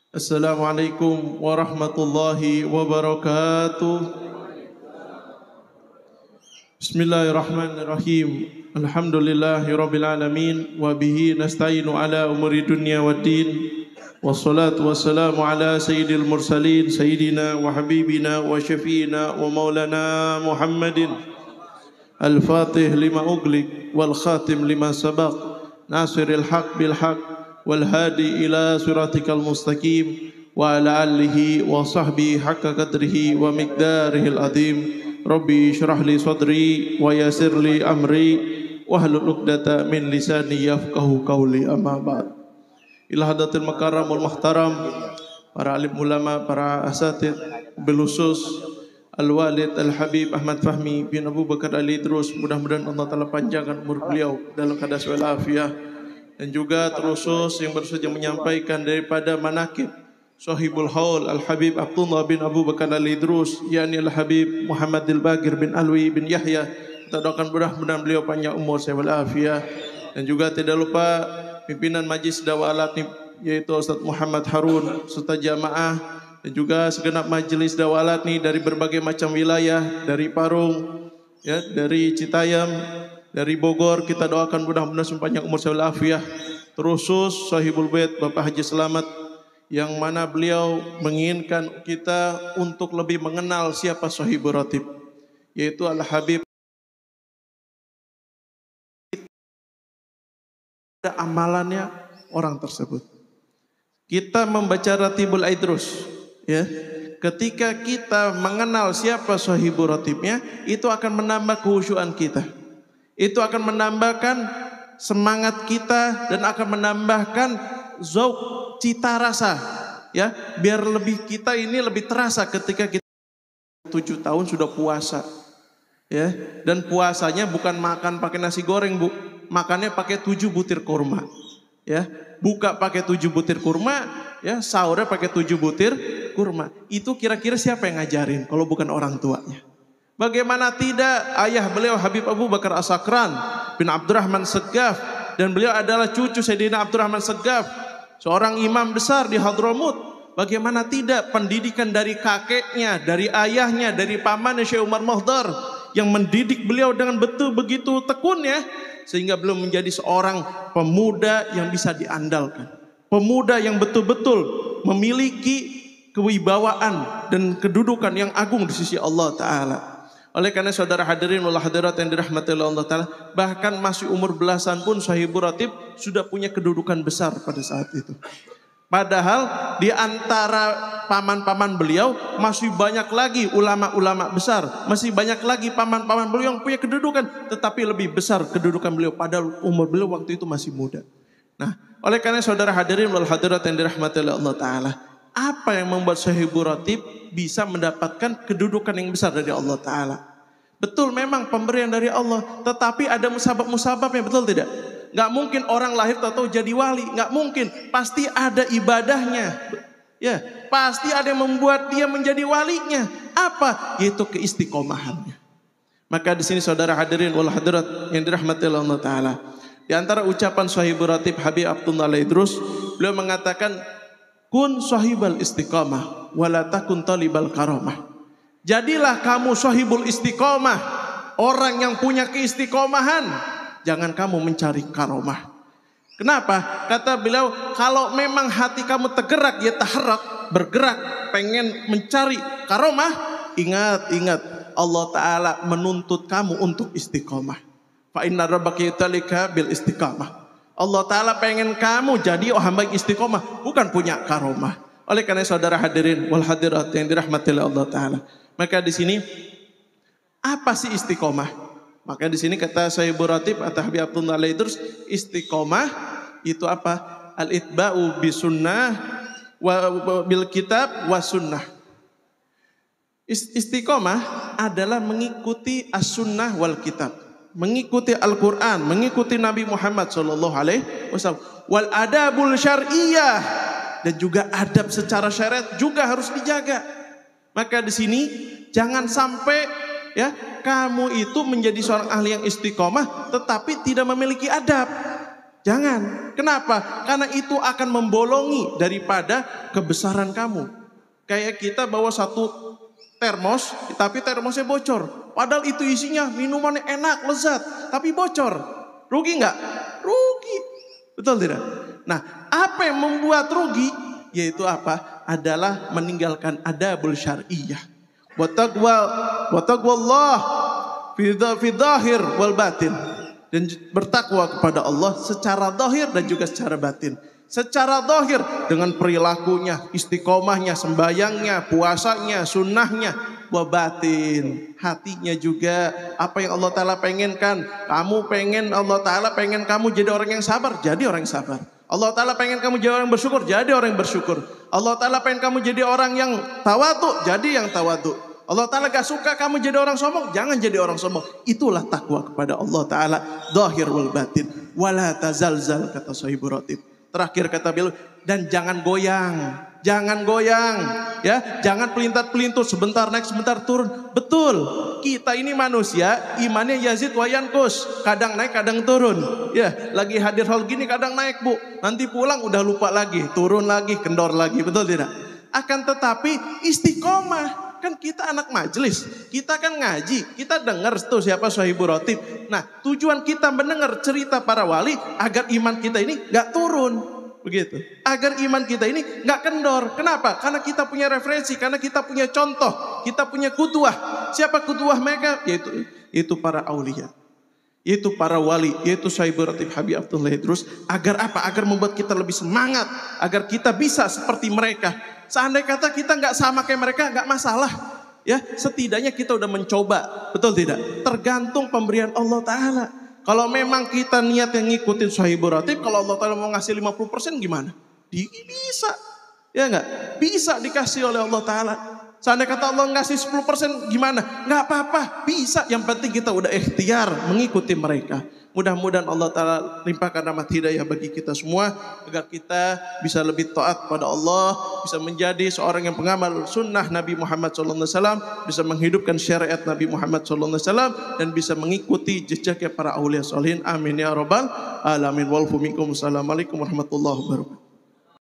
Assalamualaikum warahmatullahi wabarakatuh. Bismillahirrahmanirrahim. Alhamdulillahirabbil alamin wa bihi nasta'inu ala umuri dunya waddin. Wassalatu wassalamu ala sayyidil mursalin sayyidina wa habibina wa syafiina wa maulana Muhammadin al-fatih lima ughliq wal khatim lima sabaq nasiril haq bil haq wal hadi ila siratikal mustaqim wa ala alihi wa sahbihi haqqa qadrihi wa miqdarihil azim. Rabbi syrah li sadri wa yassir li amri wahlul 'uqdata min lisani yafqahu qawli. Amma ba'd. Ila hadatil makaram wal muhtaram, para alim ulama, para asatid, belusus Al-Walid Al-Habib Ahmad Fahmi bin Abu Bakar Al-Idrus, mudah-mudahan Allah Ta'ala panjangkan umur beliau dalam keadaan walafiat. Dan juga terusus yang baru saja menyampaikan daripada manaqib Sahibul Haul Al-Habib Abdullah bin Abu Bakar Al-Idrus, yakni Al-Habib Muhammad Al-Bagir bin Alwi bin Yahya. Kita doakan mudah-mudahan beliau panjang umur walafiat. Dan juga tidak lupa pimpinan Majlis Dakwah Al-Atim, yaitu Ustaz Muhammad Harun serta jamaah, dan juga segenap Majlis Dakwah Al-Atim dari berbagai macam wilayah, dari Parung, ya, dari Citayam, dari Bogor. Kita doakan mudah-mudahan panjang umur walafiat. Terusus Sahibul Bait Bapak Haji Selamat, yang mana beliau menginginkan kita untuk lebih mengenal siapa Sahibul Ratib, yaitu Al-Habib. Ada amalannya orang tersebut. Kita membaca Ratibul Aidrus, ya. Ketika kita mengenal siapa Sahibul Ratibnya, itu akan menambah khusyuan kita. Itu akan menambahkan semangat kita dan akan menambahkan zauq, cita rasa, ya, biar lebih kita ini lebih terasa ketika kita 7 tahun sudah puasa, ya. Dan puasanya bukan makan pakai nasi goreng, Bu. Makannya pakai 7 butir kurma, ya. Buka pakai 7 butir kurma, ya, sahurnya pakai 7 butir kurma. Itu kira-kira siapa yang ngajarin kalau bukan orang tuanya? Bagaimana tidak ayah beliau Habib Abu Bakar As-Sakran bin Abdurrahman Segaf, dan beliau adalah cucu Sayyidina Abdurrahman Segaf, seorang imam besar di Hadramut. Bagaimana tidak pendidikan dari kakeknya, dari ayahnya, dari pamannya Syekh Umar Mohdar, yang mendidik beliau dengan betul begitu tekunnya, sehingga beliau menjadi seorang pemuda yang bisa diandalkan, pemuda yang betul-betul memiliki kewibawaan dan kedudukan yang agung di sisi Allah Ta'ala. Oleh karena saudara hadirin wal hadirat yang dirahmati Allah Ta'ala, bahkan masih umur belasan pun Sahibul Ratib sudah punya kedudukan besar pada saat itu. Padahal di antara paman-paman beliau masih banyak lagi ulama-ulama besar, masih banyak lagi paman-paman beliau yang punya kedudukan, tetapi lebih besar kedudukan beliau padahal umur beliau waktu itu masih muda. Nah, oleh karena saudara hadirin wal hadirat yang dirahmati Allah Ta'ala, apa yang membuat Sahibul Ratib bisa mendapatkan kedudukan yang besar dari Allah Ta'ala? Betul, memang pemberian dari Allah, tetapi ada musabab-musababnya, betul tidak? Gak mungkin orang lahir tahu jadi wali, gak mungkin. Pasti ada ibadahnya, ya, pasti ada yang membuat dia menjadi walinya. Apa? Yaitu keistiqomahannya. Maka di sini saudara hadirin wal hadirat yang dirahmati Allah Ta'ala, di antara ucapan Sahibul Ratib Habib Abdullah Al-Idrus, beliau mengatakan, kun sahibal istiqamah wala takun talibal karamah. Jadilah kamu sahibul istiqamah, orang yang punya keistiqomahan, jangan kamu mencari karomah. Kenapa? Kata beliau, kalau memang hati kamu tergerak, ya taharrak, bergerak, pengen mencari karomah, ingat Allah Ta'ala menuntut kamu untuk istiqamah. Fa inna rabbaka yutalika bil istiqamah. Allah Ta'ala pengen kamu jadi hamba istiqomah, bukan punya karomah. Oleh karena saudara hadirin wal hadirat yang dirahmati Allah Ta'ala, maka di sini apa sih istiqomah? Maka di sini kata Sahibul Ratib atau Habib Abdullah Al-Idrus, istiqomah itu apa? Al-itba'u bi sunnah wa bil kitab wa sunnah. Istiqomah adalah mengikuti as-sunnah wal kitab, mengikuti Al-Quran, mengikuti Nabi Muhammad SAW. Wal adabul syar'iyah, dan juga adab secara syariat juga harus dijaga. Maka di sini jangan sampai, ya, kamu itu menjadi seorang ahli yang istiqomah tetapi tidak memiliki adab. Jangan. Kenapa? Karena itu akan membolongi daripada kebesaran kamu. Kayak kita bawa satu termos, tapi termosnya bocor. Padahal itu isinya minumannya enak, lezat, tapi bocor. Rugi nggak? Rugi. Betul tidak? Nah, apa yang membuat rugi? Yaitu apa? Adalah meninggalkan adabul syar'iyyah. Wa taqwallah fi dhahir wal batin. Dan bertakwa kepada Allah secara zahir dan juga secara batin. Secara zahir dengan perilakunya, istiqomahnya, sembayangnya, puasanya, sunnahnya. Wa batin, hatinya juga apa yang Allah Ta'ala pengenkan. Kamu pengen, Allah Ta'ala pengen kamu jadi orang yang sabar, jadi orang yang sabar. Allah Ta'ala pengen kamu jadi orang yang bersyukur, jadi orang yang bersyukur. Allah Ta'ala pengen kamu jadi orang yang tawadhu, jadi yang tawadhu. Allah Ta'ala gak suka kamu jadi orang sombong, jangan jadi orang sombong. Itulah takwa kepada Allah Ta'ala, zahir wal batin. Wala tazalzal, kata Sohibur Ratib. Terakhir kata beliau, dan jangan goyang. Jangan goyang, ya, jangan pelintat-pelintut, sebentar naik, sebentar turun. Betul, kita ini manusia, imannya yazid wa yanqus, kadang naik, kadang turun. Ya, lagi hadir hal gini kadang naik, Bu. Nanti pulang udah lupa lagi, turun lagi, kendor lagi, betul tidak? Akan tetapi istiqomah, kan kita anak majelis, kita kan ngaji, kita dengar tuh siapa Sohibur Ratib. Nah, tujuan kita mendengar cerita para wali agar iman kita ini gak turun. Begitu. Agar iman kita ini nggak kendor. Kenapa? Karena kita punya referensi, karena kita punya contoh, kita punya kutuah. Siapa kutuah mereka? Yaitu para aulia, yaitu para wali, yaitu Sohibur Ratib Habib Abdullah Idrus. Agar apa? Agar membuat kita lebih semangat, agar kita bisa seperti mereka. Seandainya kata kita nggak sama kayak mereka, nggak masalah. Ya, setidaknya kita udah mencoba. Betul tidak? Tergantung pemberian Allah Ta'ala. Kalau memang kita niat yang ngikutin Sohibur Ratib, kalau Allah Ta'ala mau ngasih 50% gimana? Bisa. Ya enggak? Bisa dikasih oleh Allah Ta'ala. Seandainya kata Allah ngasih 10% gimana? Enggak apa-apa, bisa. Yang penting kita udah ikhtiar mengikuti mereka. Mudah-mudahan Allah Ta'ala limpahkan rahmat hidayah bagi kita semua. Agar kita bisa lebih taat pada Allah. Bisa menjadi seorang yang pengamal sunnah Nabi Muhammad SAW. Bisa menghidupkan syariat Nabi Muhammad SAW. Dan bisa mengikuti jejaknya para awliya sholihin. Amin ya rabbal alamin. Assalamualaikum warahmatullahi wabarakatuh.